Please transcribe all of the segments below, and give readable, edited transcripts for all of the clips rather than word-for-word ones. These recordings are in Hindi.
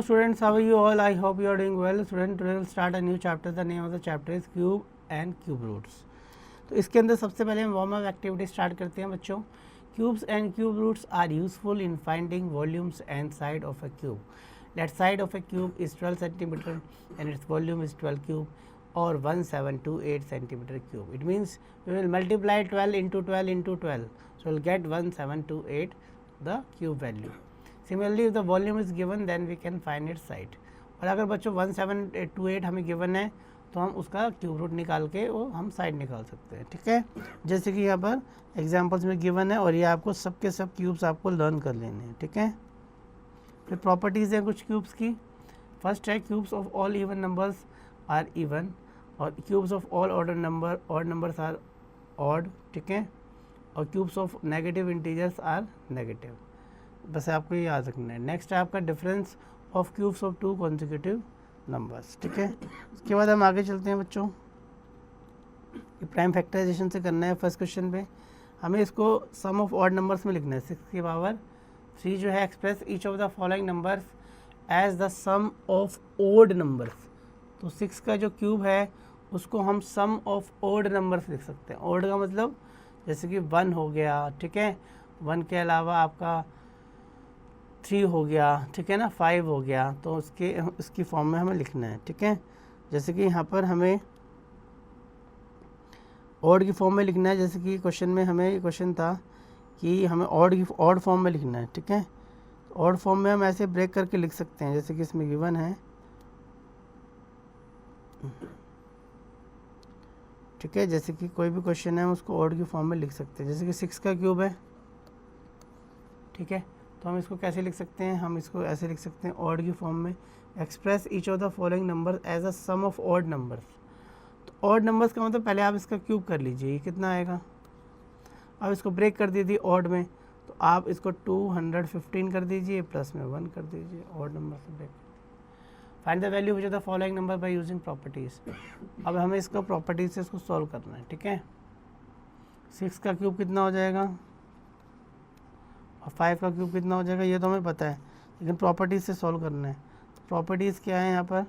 students, how are you all? I hope you are doing well. Student, today we'll start a new chapter. The name of the chapter is cube and cube roots. तो इसके अंदर सबसे पहले हम वार्म अप एक्टिविटी स्टार्ट करते हैं बच्चों. Cubes and cube roots are useful in finding volumes and side of a cube. That side of a cube is 12 centimeter and its volume is 12 cube or 1728 centimeter cube. It means we will multiply 12 into 12 into 12. So we'll get 1728 the cube value. Similarly, if the volume is given, then we can find its side. और अगर बच्चों 1728 हमें गिवन है तो हम उसका क्यूब रूट निकाल के वो हम साइड निकाल सकते हैं. ठीक है, जैसे कि यहाँ पर एग्जांपल्स में गिवन है और ये आपको सब के सब क्यूब्स आपको लर्न कर लेने हैं. ठीक है, फिर प्रॉपर्टीज़ हैं कुछ क्यूब्स की. फर्स्ट है cubes of all even numbers are even और cubes of all order number odd numbers are odd. ठीक है, और cubes of negative integers are negative. बस आपको ये याद रखना है. नेक्स्ट है आपका difference of cubes of two consecutive numbers. ठीक है, उसके बाद हम आगे चलते हैं बच्चों. ये प्राइम फैक्टराइजेशन से करना है. फर्स्ट क्वेश्चन पे हमें इसको सम ऑफ ऑड नंबर्स में लिखना है. 6 की पावर 3 जो है express each of the following numbers as the sum of odd numbers. तो 6 का जो क्यूब है उसको हम सम ऑफ ओड नंबर्स लिख सकते हैं. ओड का मतलब जैसे कि 1 हो गया. ठीक है, 1 के अलावा आपका 3 हो गया. ठीक है ना, 5 हो गया. तो उसकी फॉर्म में हमें लिखना है. ठीक है, जैसे कि यहाँ पर हमें ऑड की फॉर्म में लिखना है. जैसे कि क्वेश्चन में हमें क्वेश्चन था कि हमें ऑड फॉर्म में लिखना है. ठीक है, ऑड फॉर्म में हम ऐसे ब्रेक करके लिख सकते हैं जैसे कि इसमें गिवन है. ठीक है, जैसे कि कोई भी क्वेश्चन है हम उसको ऑड की फॉर्म में लिख सकते हैं. जैसे कि 6 का क्यूब है. ठीक है, तो हम इसको कैसे लिख सकते हैं, हम इसको ऐसे लिख सकते हैं ऑड की फॉर्म में. Express each of the following number as a sum of odd numbers. तो ऑड नंबर्स का मतलब पहले आप इसका क्यूब कर लीजिए, ये कितना आएगा. अब इसको ब्रेक कर दीजिए ऑड में, तो आप इसको 215 कर दीजिए प्लस में 1 कर दीजिए. ऑड नंबर से break. Find the value which of the following number by using properties. अब हमें इसको प्रॉपर्टीज से इसको सॉल्व करना है. ठीक है, 6 का क्यूब कितना हो जाएगा और 5 का क्यूब कितना हो जाएगा ये तो हमें पता है, लेकिन प्रॉपर्टीज़ से सॉल्व करना है. प्रॉपर्टीज़ क्या है यहाँ पर,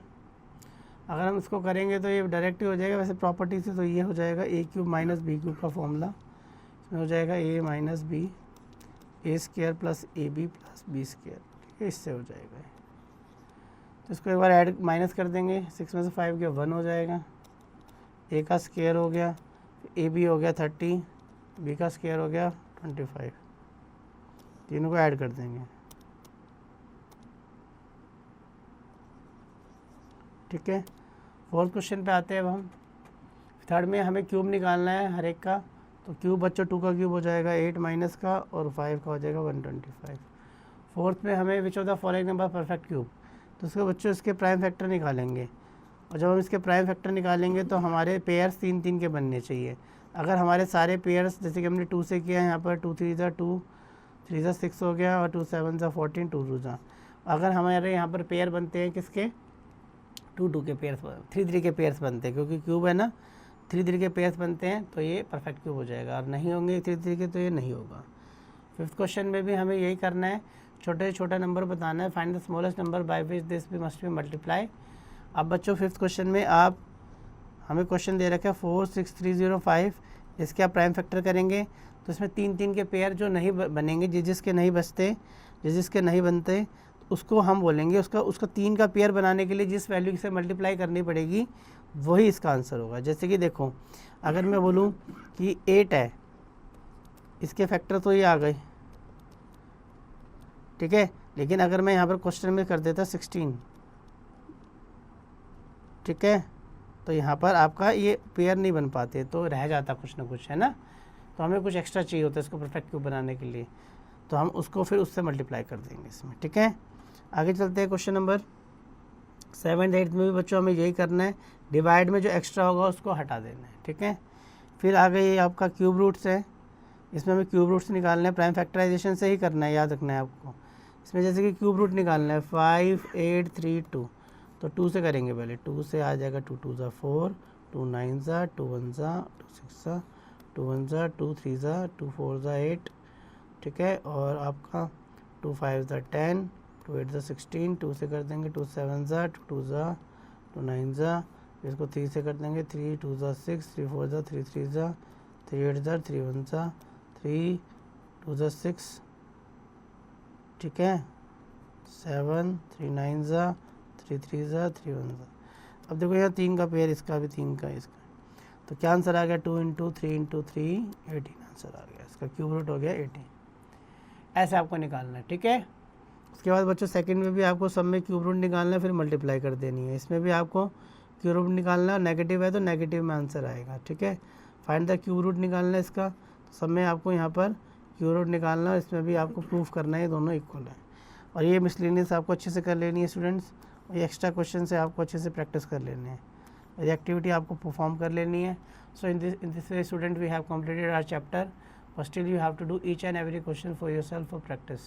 अगर हम इसको करेंगे तो ये डायरेक्ट ही हो जाएगा. वैसे प्रॉपर्टी से तो ये हो जाएगा A cube minus B cube का फॉर्मूला. इसमें हो जाएगा A minus B A square plus A B plus B square. ठीक है, इससे हो जाएगा. तो इसको एक बार ऐड माइनस कर देंगे. 6 में से 5 गया 1 हो जाएगा. ए का स्क्वायर हो गया, ए बी हो गया 30, बी का स्क्वायर हो गया 25. तीनों को ऐड कर देंगे. ठीक है, फोर्थ क्वेश्चन पे आते हैं अब हम. थर्ड में हमें क्यूब निकालना है हर एक का. तो क्यूब बच्चों 2 का क्यूब हो जाएगा 8 माइनस का और 5 का हो जाएगा 125. फोर्थ में हमें विच of the following number perfect cube. तो उसके बच्चों इसके प्राइम फैक्टर निकालेंगे और जब हम इसके प्राइम फैक्टर निकालेंगे तो हमारे पेयर्स 3-3 के बनने चाहिए. अगर हमारे सारे पेयर्स जैसे कि हमने 2 से किया है, यहाँ पर 2 3 ज़ा 2 3 ज़ा 6 हो गया और 2 7 ज़ा 14 2 2 ज़ा. अगर हमारे यहाँ पर पेयर बनते हैं किसके 2 के पेयर्स 3 के पेयर्स बनते हैं, क्योंकि क्यूब है ना 3 के पेयर्स बनते हैं तो ये परफेक्ट क्यूब हो जाएगा. और नहीं होंगे 3 के तो ये नहीं होगा. फिफ्थ क्वेश्चन में भी हमें यही करना है, छोटे से छोटा नंबर बताना है. Find the smallest number by which this भी मस्ट बी मल्टीप्लाई. अब बच्चों फिफ्थ क्वेश्चन में आप हमें क्वेश्चन दे रखा है 4 6 3 0 5. इसके आप प्राइम फैक्टर करेंगे तो इसमें 3 के पेयर जो नहीं बनेंगे, जिसके नहीं बचते जिसके नहीं बनते उसको हम बोलेंगे उसका 3 का पेयर बनाने के लिए जिस वैल्यू से मल्टीप्लाई करनी पड़ेगी वही इसका आंसर होगा. जैसे कि देखो, अगर मैं बोलूँ कि 8 है, इसके फैक्टर तो ये आ गए. ठीक है, लेकिन अगर मैं यहाँ पर क्वेश्चन में कर देता 16. ठीक है, तो यहाँ पर आपका ये पेयर नहीं बन पाते, तो रह जाता कुछ ना कुछ, है ना. तो हमें कुछ एक्स्ट्रा चाहिए होता है इसको परफेक्ट क्यूब बनाने के लिए, तो हम उसको फिर उससे मल्टीप्लाई कर देंगे इसमें. ठीक है, आगे चलते हैं. क्वेश्चन नंबर 7 8 में भी बच्चों हमें यही करना है. डिवाइड में जो एक्स्ट्रा होगा उसको हटा देना है. ठीक है, फिर आगे ये आपका क्यूब रूट्स है. इसमें हमें क्यूब रूट्स निकालना है. प्राइम फैक्टराइजेशन से ही करना है, याद रखना है आपको. इसमें जैसे कि क्यूब रूट निकालना है 5 8 3 2. तो 2 से करेंगे पहले. 2 से आ जाएगा 2 2 ज़ा 4 2 9 ज़ा 2 1 ज़ा 2 6 ज़ा 2 1 ज़ा 2 3 ज़ा 2 4 ज़ा 8. ठीक है, और आपका 2 5 ज़ा 10 2 8 ज़ा 16, 2 से कर देंगे 2 7 ज़ा 2 ज़ा 2 9 ज़ा, इसको 3 से कर देंगे 3 2 ज़ा 6, 3 4 ज़ा 3 3 ज़ा 3 8 ज़ा 3 1 ज़ा 3 2 ज़ा 6, ठीक है, 7 3 9 ज़ा 3 3 ज़ा 3 1 ज़ा। अब देखो यहाँ 3 का पेयर, इसका भी 3 का, इसका, तो क्या आंसर आ गया 2 इंटू 3 इंटू 3 18 आंसर आ गया, इसका क्यूब रूट हो गया 18। ऐसे आपको निकालना है, ठीक है। उसके बाद बच्चों सेकंड में भी आपको सब में क्यूब रूट निकालना है, फिर मल्टीप्लाई कर देनी है। इसमें भी आपको क्यूब रूट निकालना है, नेगेटिव है तो नेगेटिव में आंसर आएगा, ठीक है। फाइंड द क्यूब रूट निकालना है इसका, तो सब में आपको यहाँ पर क्यूब रूट निकालना है, इसमें भी आपको प्रूफ करना है ये दोनों इक्वल है। और ये मिसलेनियस आपको अच्छे से कर लेनी है स्टूडेंट्स, और ये एक्स्ट्रा क्वेश्चन से आपको अच्छे से प्रैक्टिस कर लेने हैं, ये एक्टिविटी आपको परफॉर्म कर लेनी है। So in this way student we have completed our chapter, but still you have to do each and every question for yourself for practice.